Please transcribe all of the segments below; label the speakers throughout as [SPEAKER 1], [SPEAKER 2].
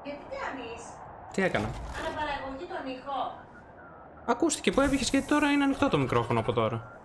[SPEAKER 1] Γιατί τι κάνεις?
[SPEAKER 2] Τι έκανα?
[SPEAKER 1] Αναπαραγωγή τον ήχο.
[SPEAKER 2] Ακούστηκε που έπιχες γιατί τώρα είναι ανοιχτό το μικρόφωνο από τώρα.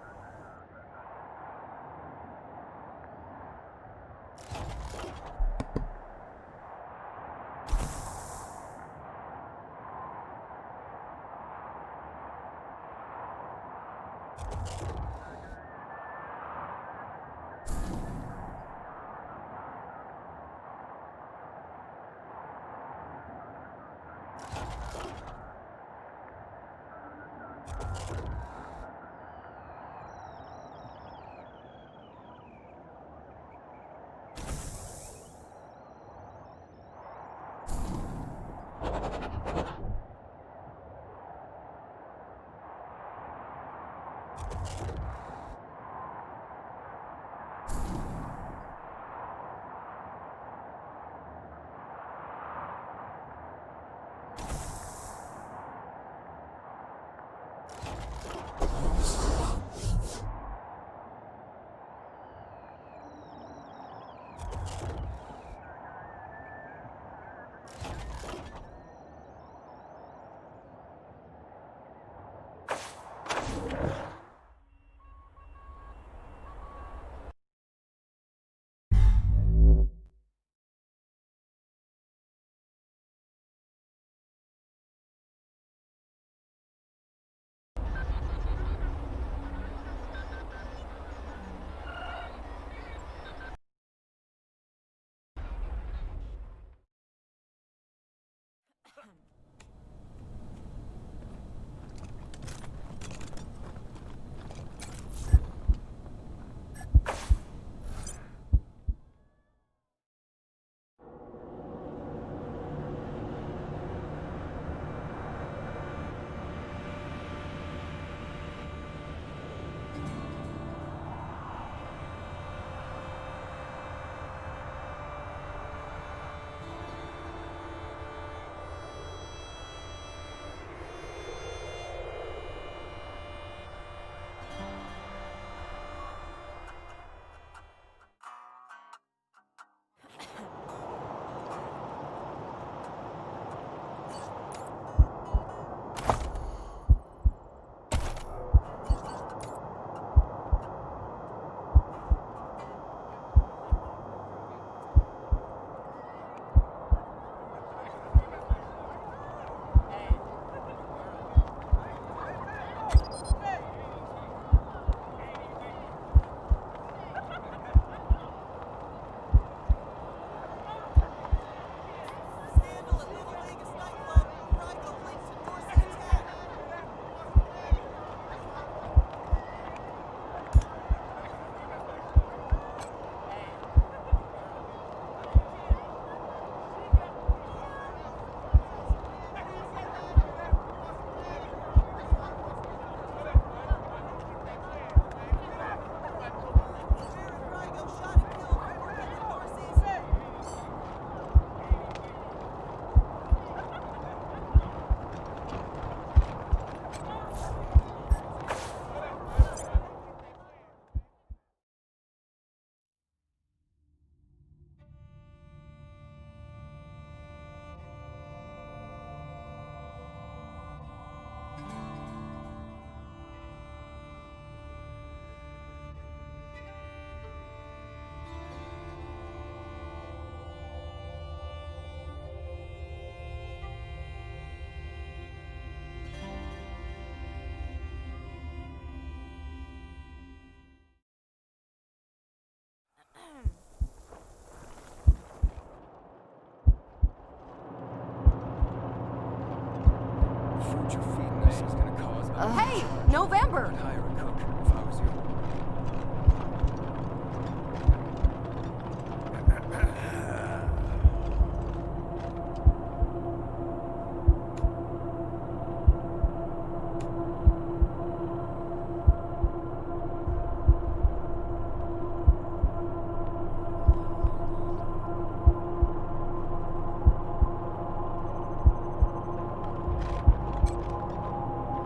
[SPEAKER 3] Hey, November!
[SPEAKER 4] I'd hire a cook if I was you.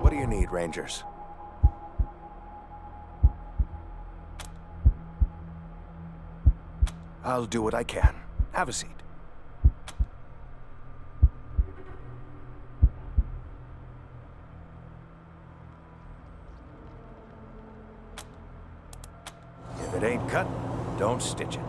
[SPEAKER 5] What do you need, Rangers? I'll do what I can. Have a seat. ain't cut, don't stitch it.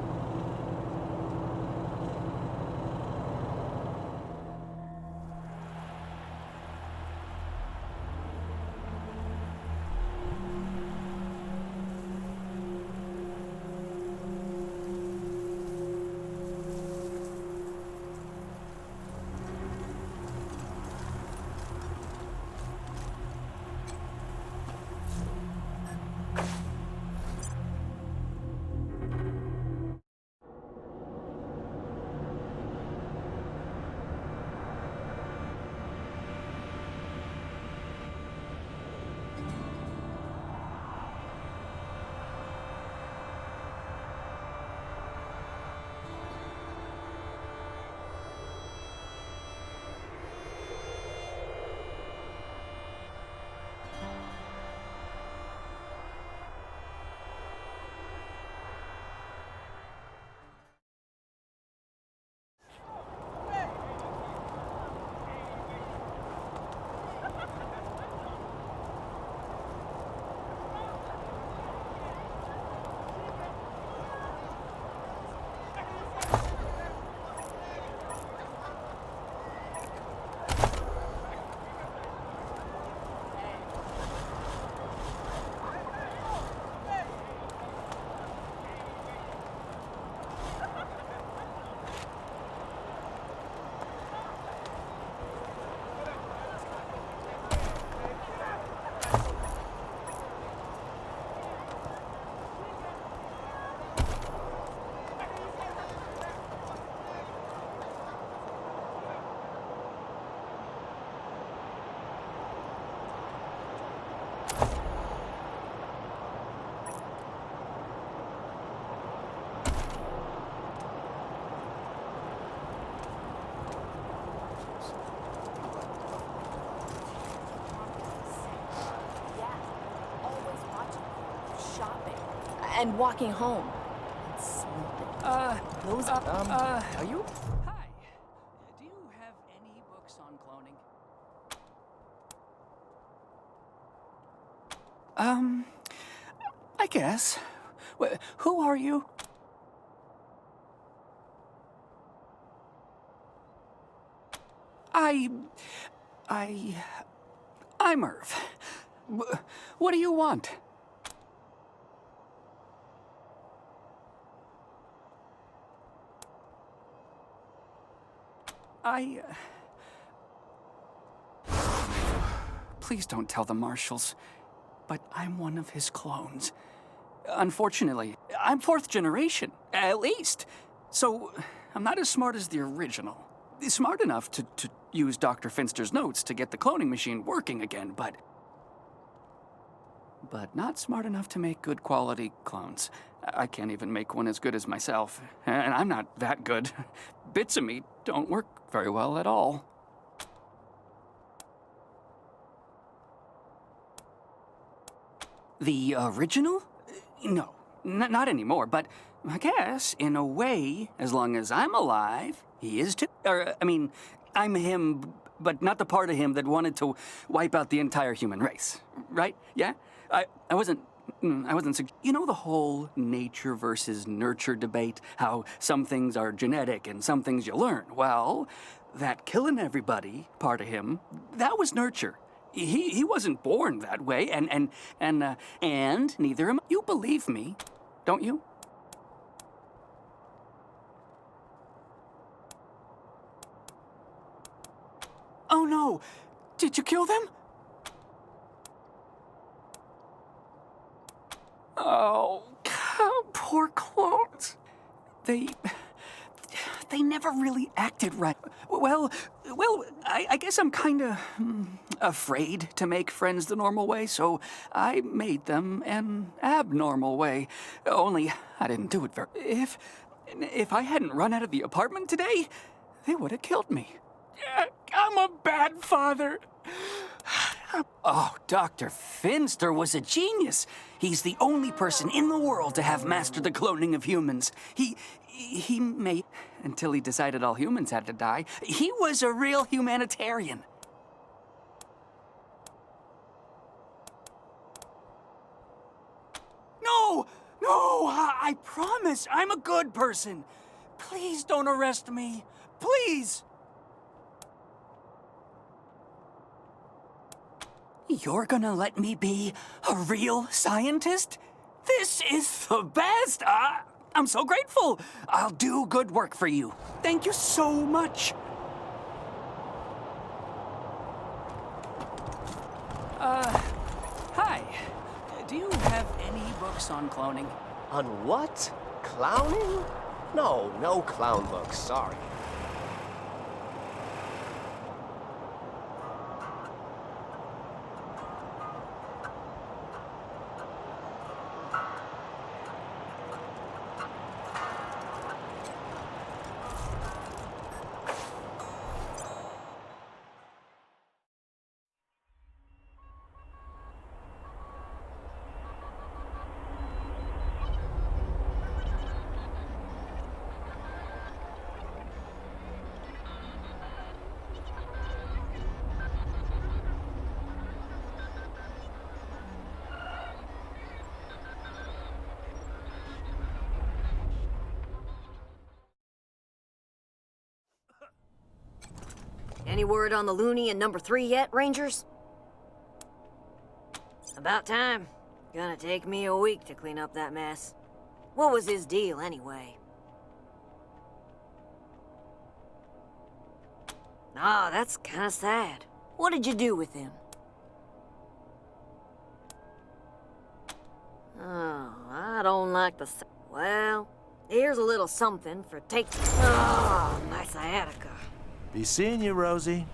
[SPEAKER 3] And walking home. Those are you?
[SPEAKER 4] Hi. Do you have any books on cloning? I guess. Who are you? I'm Irv. What do you want? Please don't tell the marshals, but I'm one of his clones. Unfortunately, I'm fourth generation, at least. So, I'm not as smart as the original. Smart enough to use Dr. Finster's notes to get the cloning machine working again, but not smart enough to make good quality clones. I can't even make one as good as myself, and I'm not that good. Bits of me don't work very well at all. The original? No, not anymore, but I guess, in a way, as long as I'm alive, he is too. I'm him, but not the part of him that wanted to wipe out the entire human race, right? Yeah? I wasn't, you know the whole nature versus nurture debate? How some things are genetic and some things you learn? Well, that killing everybody part of him, that was nurture. He wasn't born that way, and neither am I. You believe me, don't you? Oh no! Did you kill them? Oh, poor clones. They never really acted right. Well, I guess I'm kinda afraid to make friends the normal way, so I made them an abnormal way. Only I didn't do it very... If I hadn't run out of the apartment today, they would have killed me. I'm a bad father. Oh, Dr. Finster was a genius. He's the only person in the world to have mastered the cloning of humans. He made... Until he decided all humans had to die, he was a real humanitarian. No, I promise I'm a good person. Please don't arrest me. Please. You're gonna let me be a real scientist? This is the best. I'm so grateful. I'll do good work for you. Thank you so much. Hi. Do you have any books on cloning?
[SPEAKER 6] On what? Clowning? No, no clown books, sorry.
[SPEAKER 7] Any word on the loony in number 3 yet, Rangers? About time. Gonna take me a week to clean up that mess. What was his deal, anyway? Ah, that's kinda sad. What did you do with him? Oh, I don't like the... Well, here's a little something for taking... Oh, my sciatica.
[SPEAKER 5] Be seeing you, Rosie.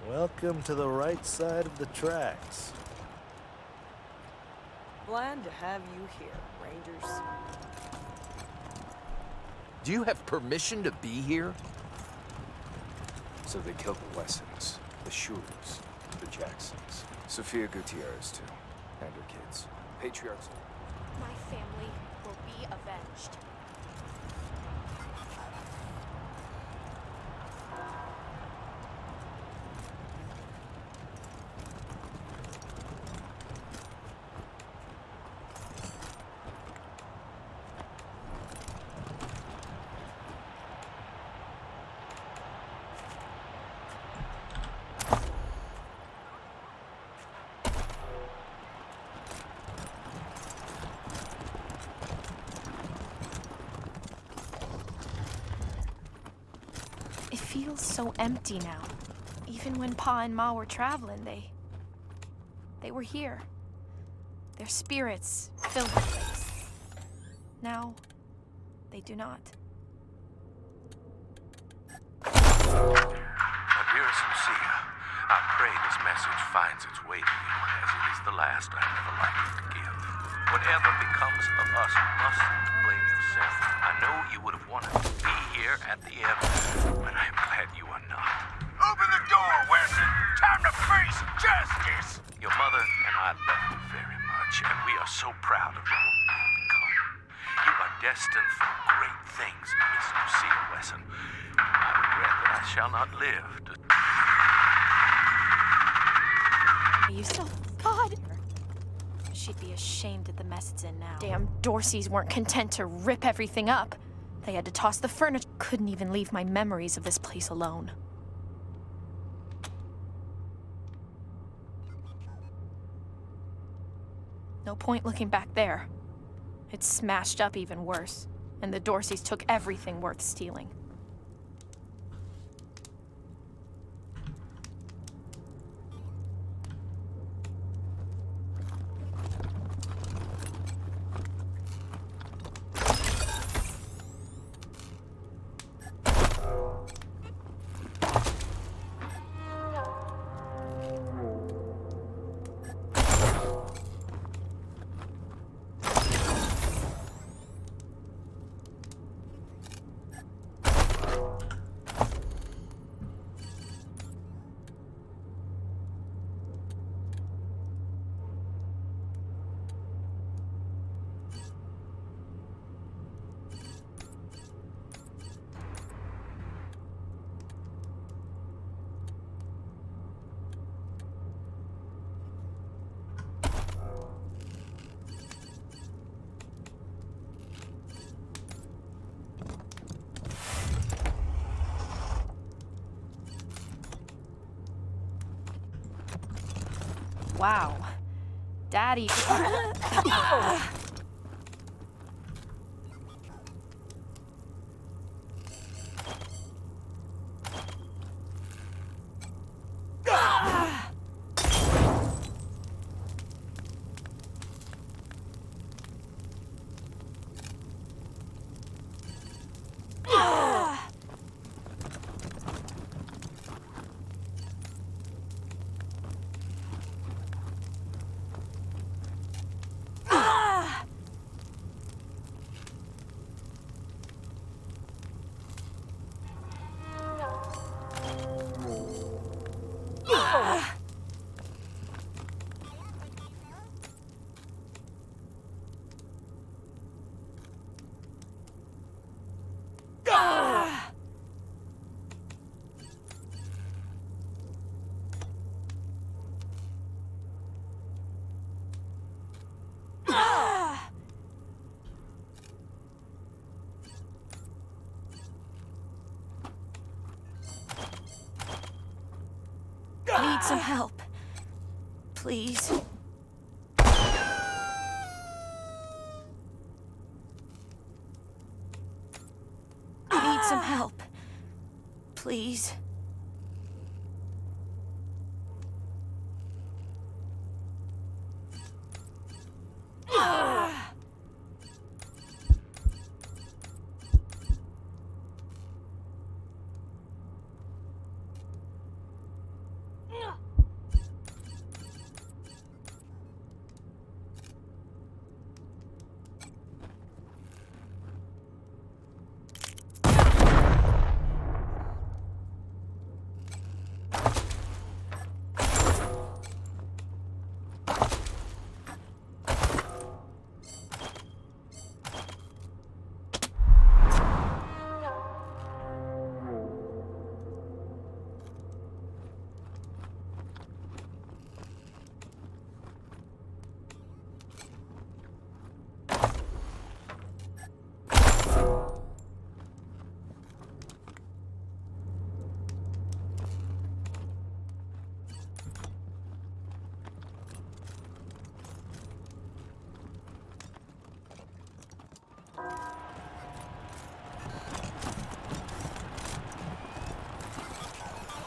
[SPEAKER 5] Welcome to the right side of the tracks.
[SPEAKER 3] Glad to have you here, Rangers.
[SPEAKER 6] Do you have permission to be here?
[SPEAKER 8] So they killed the Wessons, the Shures, the Jacksons, Sophia Gutierrez too, and her kids. Patriarchs.
[SPEAKER 9] My family will be avenged. It feels so empty now. Even when Pa and Ma were traveling, they were here. Their spirits filled the place. Now, they do not.
[SPEAKER 10] My dearest Lucia, I pray this message finds its way to you, as it is the last I'm ever likely to give. Whatever becomes of us, you must blame yourself. I know you would have wanted to be here at the end, but I am glad you are not. Open the door, Wesson! Time to face justice! Your mother and I love you very much, and we are so proud of you you've become. You are destined for great things, Miss Lucia Wesson. I regret that I shall not live to...
[SPEAKER 9] You still, God! She'd be ashamed at the mess it's in now. Damn Dorseys weren't content to rip everything up. They had to toss the furniture. Couldn't even leave my memories of this place alone. No point looking back there. It's smashed up even worse, and the Dorseys took everything worth stealing. Wow. Daddy. Need some help. Please. Need some help. Please.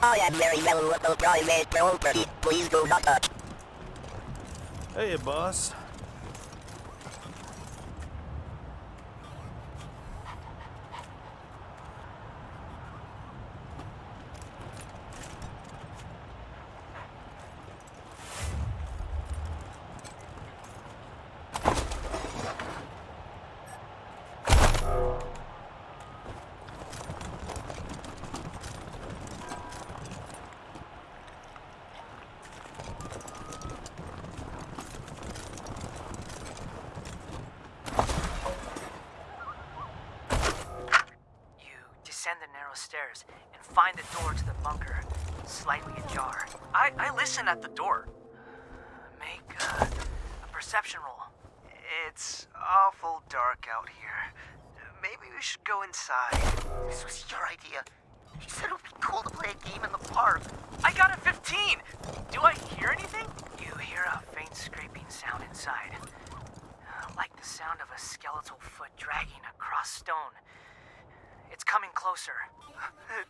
[SPEAKER 11] I am very well with the private property. Please do not touch.
[SPEAKER 5] Hey, boss.
[SPEAKER 12] Descend the narrow stairs and find the door to the bunker, slightly ajar. I listen at the door. Make a perception roll. It's awful dark out here. Maybe we should go inside.
[SPEAKER 11] This was your idea. You said it would be cool to play a game in the park.
[SPEAKER 12] I got a 15! Do I hear anything? You hear a faint scraping sound inside. Like the sound of a skeletal foot dragging across stone. It's coming closer.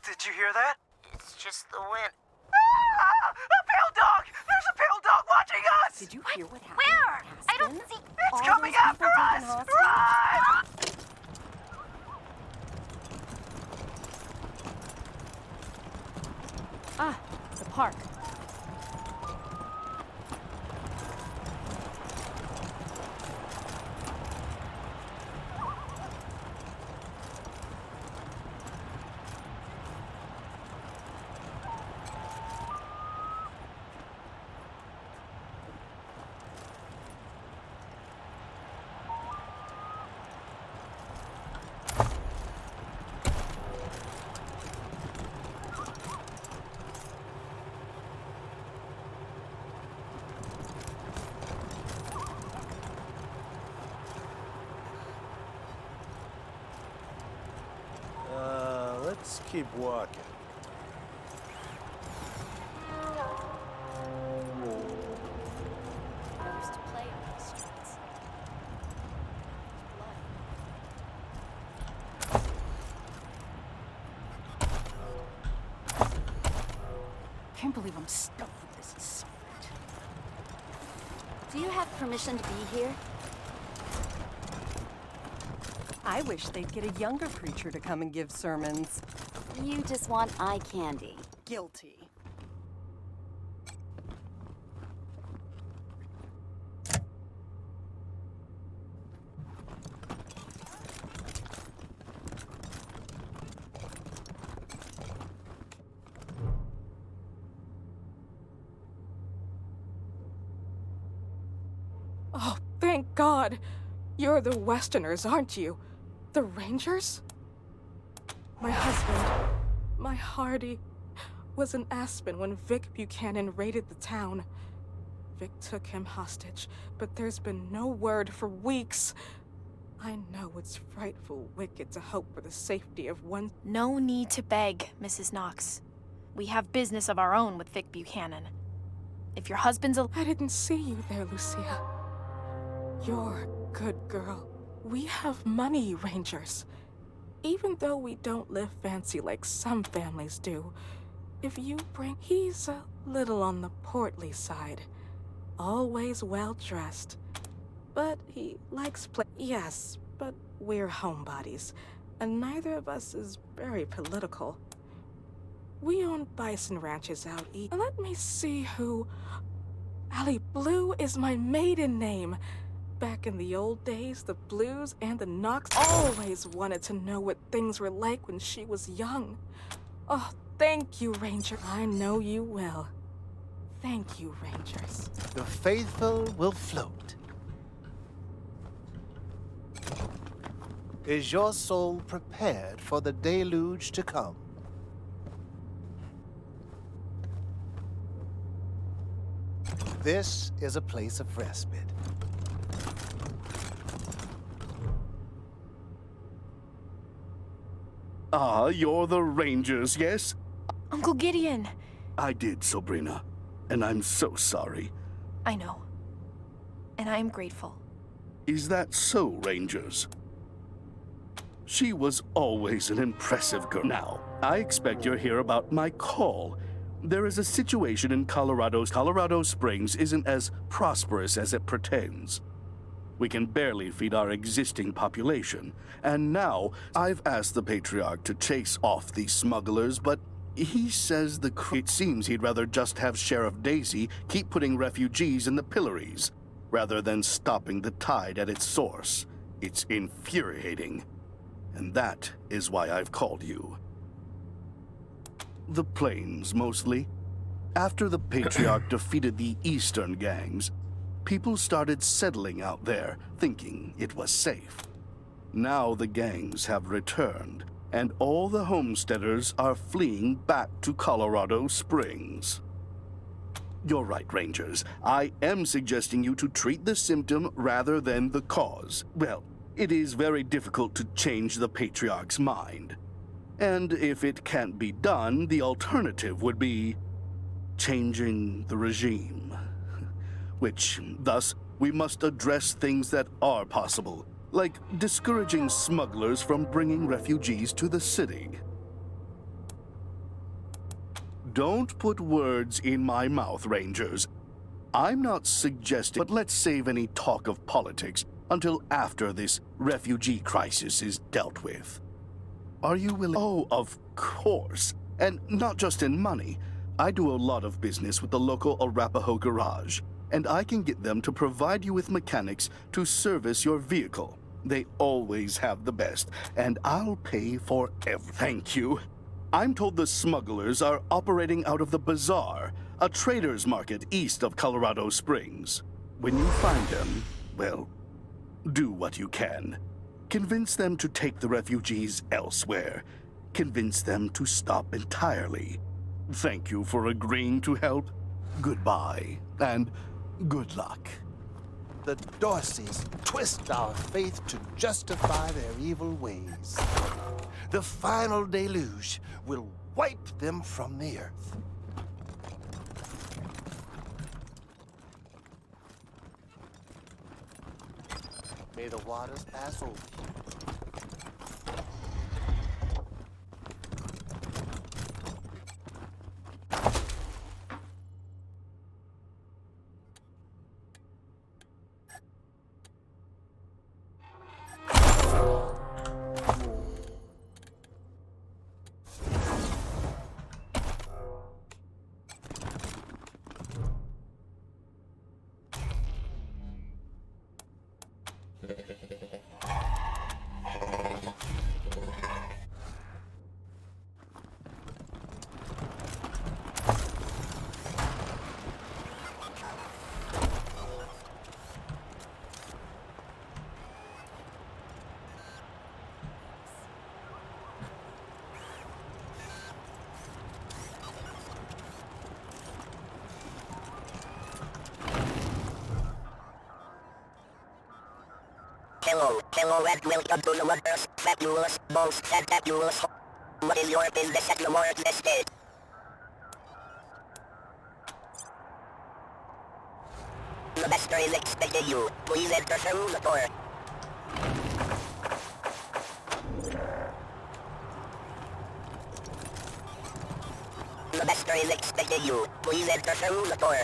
[SPEAKER 12] Did you hear that?
[SPEAKER 11] It's just the wind.
[SPEAKER 12] Ah! A pale dog! There's a pale dog watching us!
[SPEAKER 3] Did you hear what happened?
[SPEAKER 1] Where? I don't see.
[SPEAKER 12] It's coming after us! Run!
[SPEAKER 9] Ah, the park.
[SPEAKER 5] Let's keep walking.
[SPEAKER 9] I used to play on these streets.
[SPEAKER 3] Can't believe I'm stuck with this assignment.
[SPEAKER 7] Do you have permission to be here?
[SPEAKER 3] I wish they'd get a younger preacher to come and give sermons.
[SPEAKER 7] You just want eye candy.
[SPEAKER 3] Guilty.
[SPEAKER 13] Oh, thank God. You're the Westerners, aren't you? The Rangers? My husband, my Hardy, was in Aspen when Vic Buchanan raided the town. Vic took him hostage, but there's been no word for weeks. I know it's frightful wicked to hope for the safety of one.
[SPEAKER 9] No need to beg, Mrs. Knox. We have business of our own with Vic Buchanan. If your husband's a...
[SPEAKER 13] I didn't see you there, Lucia. You're a good girl. We have money, Rangers. Even though we don't live fancy like some families do, if you bring... He's a little on the portly side. Always well-dressed. But he likes play... Yes, but we're homebodies, and neither of us is very political. We own bison ranches out east. Let me see who... Allie Blue is my maiden name. Back in the old days, the Blues and the Knox always wanted to know what things were like when she was young. Oh, thank you, Ranger. I know you will. Thank you, Rangers.
[SPEAKER 6] The faithful will float. Is your soul prepared for the deluge to come? This is a place of respite.
[SPEAKER 14] Ah, you're the Rangers, yes?
[SPEAKER 9] Uncle Gideon!
[SPEAKER 14] I did, Sabrina. And I'm so sorry.
[SPEAKER 9] I know. And I am grateful.
[SPEAKER 14] Is that so, Rangers? She was always an impressive girl. Now, I expect you're here about my call. There is a situation in Colorado Springs isn't as prosperous as it pretends. We can barely feed our existing population, and now I've asked the Patriarch to chase off these smugglers, but he says it seems he'd rather just have Sheriff Daisy keep putting refugees in the pillories, rather than stopping the tide at its source. It's infuriating. And that is why I've called you. The plains, mostly. After the Patriarch defeated the eastern gangs, people started settling out there, thinking it was safe. Now the gangs have returned, and all the homesteaders are fleeing back to Colorado Springs. You're right, Rangers. I am suggesting you to treat the symptom rather than the cause. Well, it is very difficult to change the Patriarch's mind. And if it can't be done, the alternative would be changing the regime. Thus, we must address things that are possible, like discouraging smugglers from bringing refugees to the city. Don't put words in my mouth, Rangers. I'm not suggesting, but let's save any talk of politics until after this refugee crisis is dealt with. Are you willing? Oh, of course. And not just in money. I do a lot of business with the local Arapaho garage, and I can get them to provide you with mechanics to service your vehicle. They always have the best, and I'll pay for everything. Thank you. I'm told the smugglers are operating out of the bazaar, a trader's market east of Colorado Springs. When you find them, well, do what you can. Convince them to take the refugees elsewhere. Convince them to stop entirely. Thank you for agreeing to help. Goodbye, and good luck.
[SPEAKER 6] The Dorseys twist our faith to justify their evil ways. The final deluge will wipe them from the earth. May the waters pass over you.
[SPEAKER 11] Hello, and welcome to the Wonders, Fabulous, Most Fantabulous. What is your business at your work this day? The master is expecting you. Please enter through the door. The master is expecting you. Please enter through the door.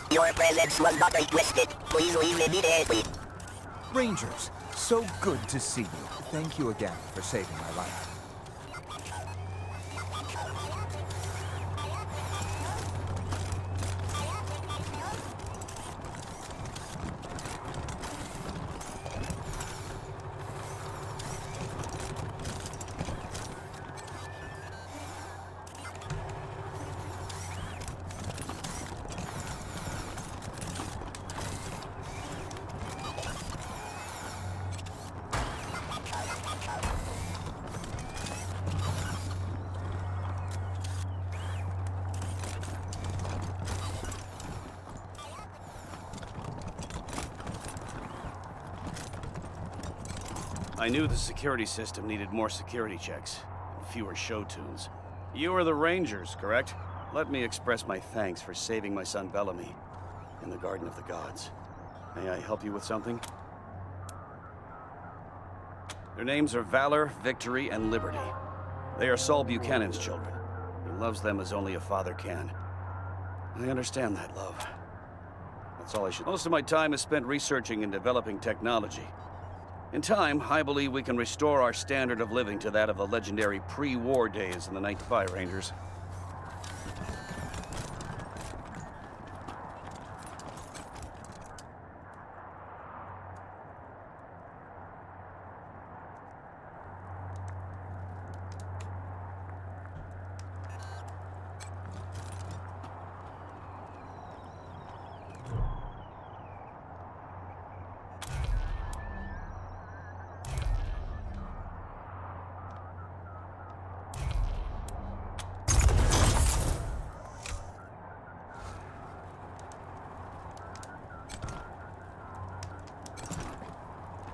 [SPEAKER 11] Your presence was not requested. Please leave immediately.
[SPEAKER 8] Rangers, so good to see you. Thank you again for saving my life.
[SPEAKER 15] I knew the security system needed more security checks, and fewer show tunes. You are the Rangers, correct? let me express my thanks for saving my son Bellamy in the Garden of the Gods. May I help you with something? Their names are Valor, Victory, and Liberty. They are Saul Buchanan's children. He loves them as only a father can. I understand that love. That's all I should. Most of my time is spent researching and developing technology. In time, I believe we can restore our standard of living to that of the legendary pre-war days in the Night Defy Rangers.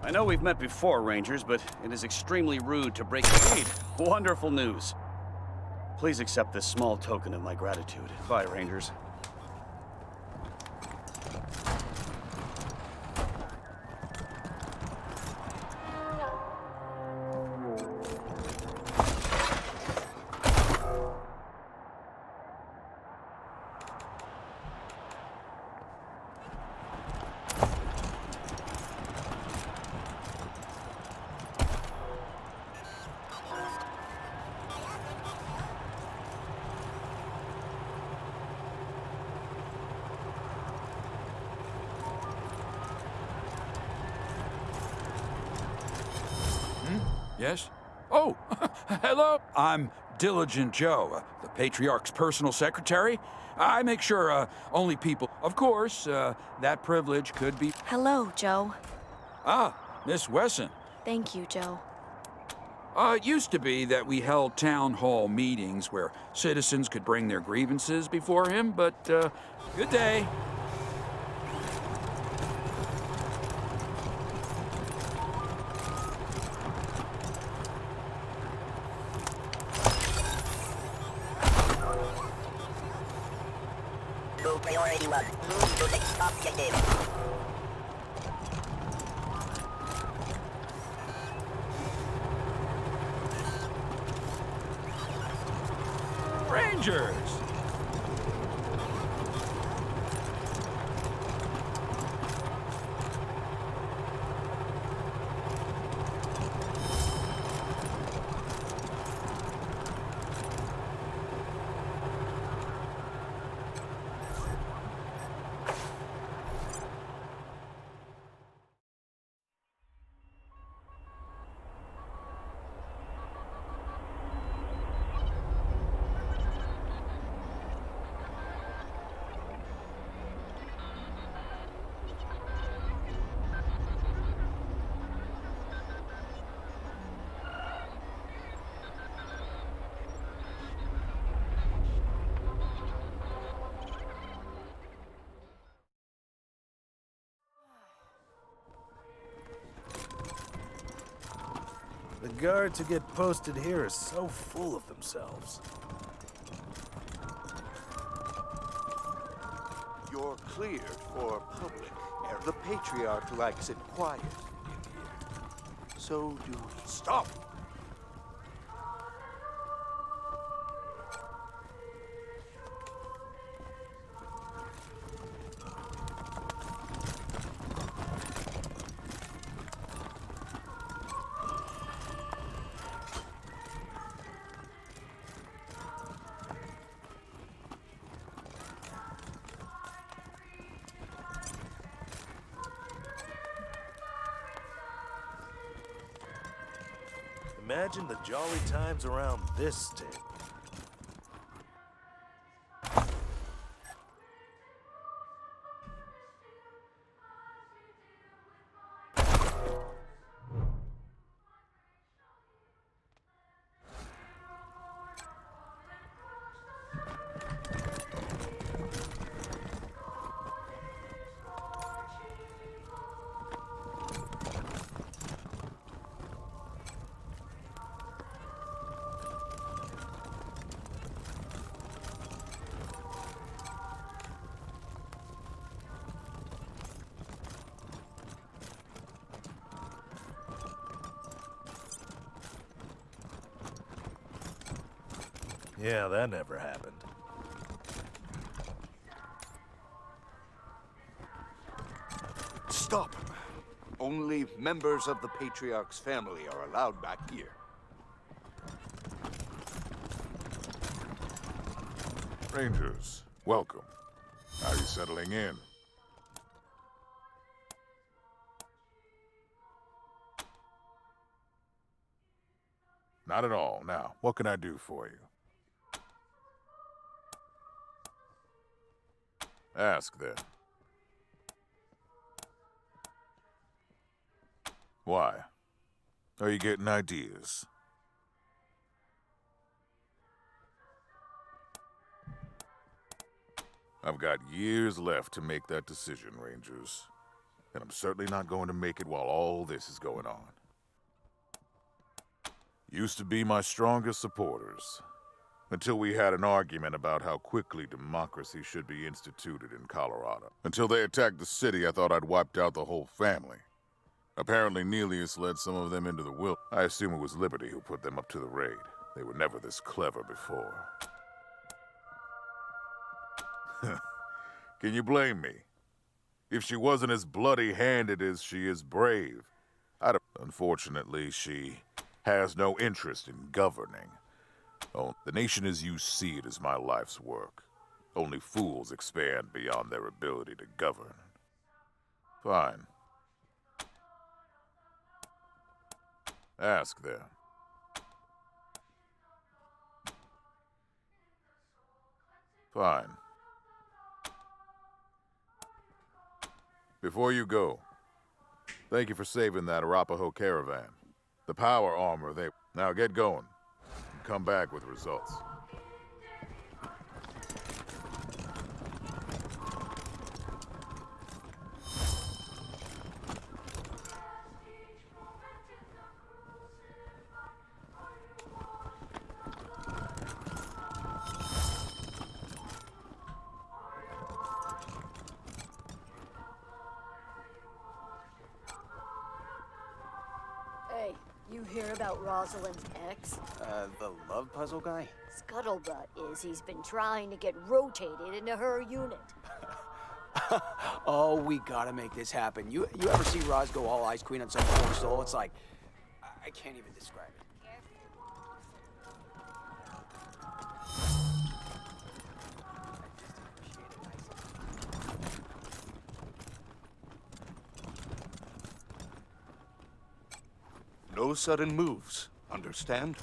[SPEAKER 15] I know we've met before, Rangers, but it is extremely rude to break the lead. Wonderful news. Please accept this small token of my gratitude. Bye, Rangers.
[SPEAKER 16] Yes? Oh, hello. I'm Diligent Joe, the Patriarch's personal secretary. I make sure only people... Of course, that privilege could be...
[SPEAKER 9] Hello, Joe.
[SPEAKER 16] Ah, Miss Wesson.
[SPEAKER 9] Thank you, Joe.
[SPEAKER 16] It used to be that we held town hall meetings where citizens could bring their grievances before him, but good day.
[SPEAKER 11] Priority 1. Move to next objective.
[SPEAKER 16] Rangers!
[SPEAKER 5] The guards who get posted here are so full of themselves.
[SPEAKER 6] You're cleared for public. The Patriarch likes it quiet in here. So do we.
[SPEAKER 5] Stop! Imagine the jolly times around this table. Yeah, that never happened.
[SPEAKER 10] Stop. Only members of the Patriarch's family are allowed back here.
[SPEAKER 17] Rangers, welcome. How are you settling in? Not at all. Now, what can I do for you? Ask then. Why? Are you getting ideas? I've got years left to make that decision, Rangers. And I'm certainly not going to make it while all this is going on. Used to be my strongest supporters, until we had an argument about how quickly democracy should be instituted in Colorado. Until they attacked the city, I thought I'd wiped out the whole family. Apparently Nelius led some of them into the will. I assume it was Liberty who put them up to the raid. They were never this clever before. Can you blame me? If she wasn't as bloody-handed as she is brave, I'd have... Unfortunately, she has no interest in governing. Oh, the nation as you see it is my life's work. Only fools expand beyond their ability to govern. Fine. Ask then. Fine. Before you go, thank you for saving that Arapaho caravan. The power armor, they... Now get going. And come back with results.
[SPEAKER 18] Hey, you hear about Rosalind's ex?
[SPEAKER 15] The love puzzle guy?
[SPEAKER 18] Scuttlebutt is he's been trying to get rotated into her unit.
[SPEAKER 12] Oh, we gotta make this happen. You ever see Roz go all Ice Queen on some poor soul? It's like, I can't even describe it.
[SPEAKER 10] No sudden moves, understand?